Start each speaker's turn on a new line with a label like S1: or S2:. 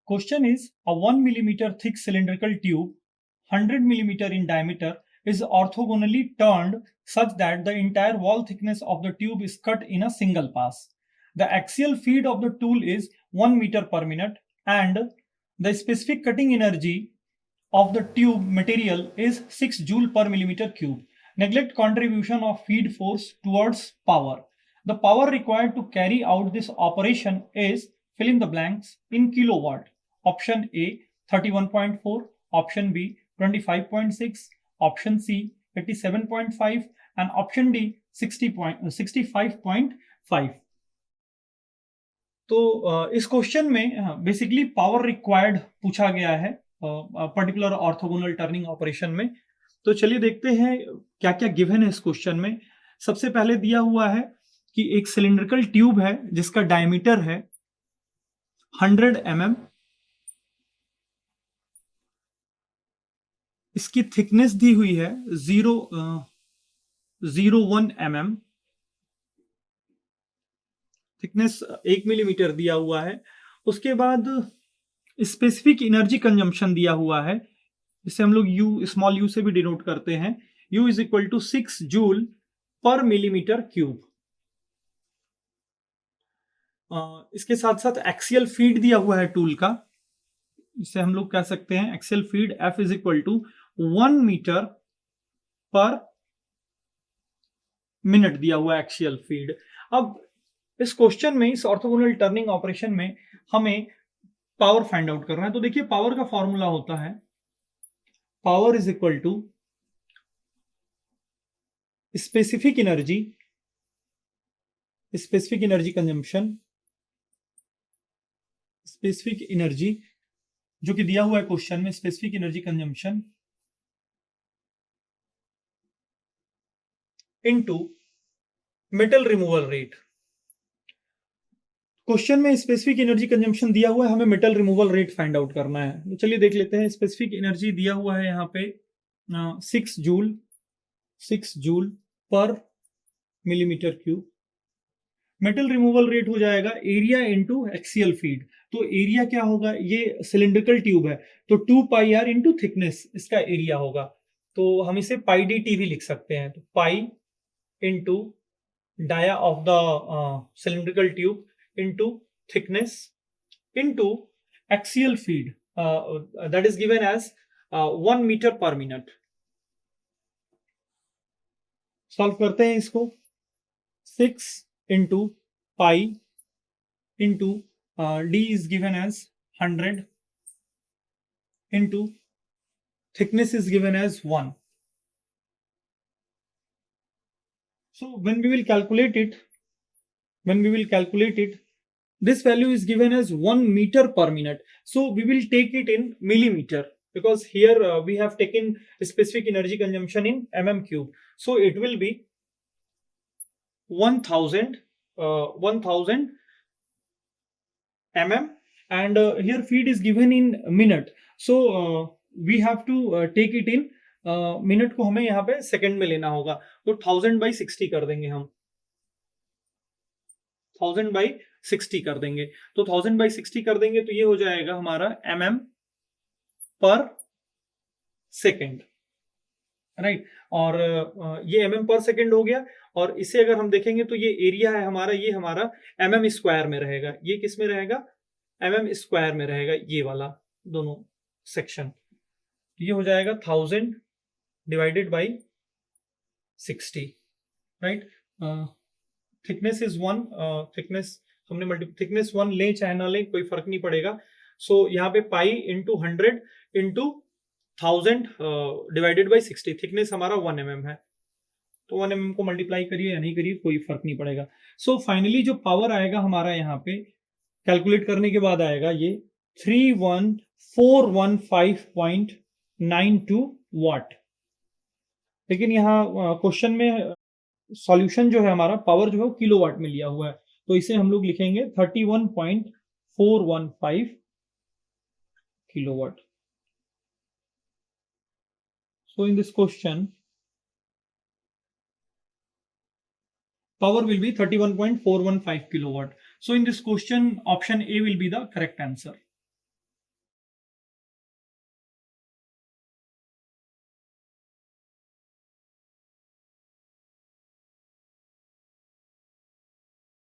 S1: Question is, a 1 millimeter thick cylindrical tube, 100 millimeter in diameter, is orthogonally turned such that the entire wall thickness of the tube is cut in a single pass. The axial feed of the tool is 1 meter per minute and the specific cutting energy of the tube material is 6 joule per millimeter cube. Neglect contribution of feed force towards power. The power required to carry out this operation is, fill in the blanks, in kilowatt. Option A 31.4, option B 25.6, option C 87.5 and option D 65.5. तो इस question में basically power required पूछा गया है particular orthogonal turning operation में। तो चलिए देखते हैं क्या क्या गिवन है इस क्वेश्चन में। सबसे पहले दिया हुआ है कि एक सिलिंड्रिकल ट्यूब है जिसका डायमीटर है 100 mm, इसकी थिकनेस दी हुई है 0.01 mm, थिकनेस 1 मिलीमीटर दिया हुआ है। उसके बाद स्पेसिफिक एनर्जी कंजम्पशन दिया हुआ है, जिसे हम लोग यू स्मॉल यू से भी डिनोट करते हैं। U is equal to 6 joule per millimetre cube. इसके साथ साथ एक्सियल फीड दिया हुआ है टूल का, इसे हम लोग कह सकते हैं axial feed F is equal to 1 metre per minute दिया हुआ है एक्सियल फीड। अब इस क्वेश्चन में, इस ऑर्थोगोनल टर्निंग ऑपरेशन में हमें पावर फाइंड आउट करना है। तो देखिए पावर का फॉर्मूला होता है power is equal to specific energy consumption, specific energy जो कि दिया हुआ है क्वेश्चन में, specific energy consumption into metal removal rate. Question में स्पेसिफिक एनर्जी कंजम्पशन दिया हुआ है, हमें metal removal rate find out करना है। तो चलिए देख लेते हैं। स्पेसिफिक एनर्जी दिया हुआ है यहाँ पे 6 joule per millimetre cube. Metal removal rate हो जाएगा एरिया इंटू एक्सियल फीड। तो एरिया क्या होगा, ये सिलिंड्रिकल ट्यूब है तो 2 पाई आर इंटू थिकनेस इसका एरिया होगा। तो हम इसे पाई डी टी भी लिख सकते हैं। तो pi into dia of the cylindrical tube into thickness into axial feed that is given as 1 meter per minute। Solve करते हैं इसको। 6 into pi into d is given as 100 into thickness is given as 1। So when we will calculate it, this value is given as 1 meter per minute. So we will take it in millimeter because here we have taken specific energy consumption in mm cube. So it will be 1000 mm and here feed is given in minute. So we have to take it in minute को हमें यहाँ पे second में लेना होगा। तो 1000/60 कर देंगे हम, 1000/60 कर देंगे। तो 1000/60 कर देंगे तो ये हो जाएगा हमारा mm पर सेकेंड, राइट। और ये mm पर सेकेंड हो गया। और इसे अगर हम देखेंगे तो ये एरिया है हमारा, ये हमारा mm स्क्वायर में रहेगा। ये किस में रहेगा, mm स्क्वायर में रहेगा, ये वाला दोनों सेक्शन। ये हो जाएगा 1000 divided by 60, right. Thickness is 1, thickness हमने थिकनेस 1 ले चाहे ना ले कोई फर्क नहीं पड़ेगा। सो यहाँ पे pi into 100 into 1000 divided by 60, thickness हमारा 1 mm है। तो 1 mm को मल्टीप्लाई करिए या नहीं करिए कोई फर्क नहीं पड़ेगा। सो फाइनली जो पावर आएगा हमारा यहाँ पे कैलकुलेट करने के बाद आएगा ये 31415.92 वाट। लेकिन यहाँ क्वेश्चन में सॉल्यूशन जो है हमारा पावर जो है किलोवाट में लिया हुआ है, तो इसे हम लोग लिखेंगे 31.415 kilowatt. So in this question power will be 31.415 kilowatt. So in this question option A will be the correct answer.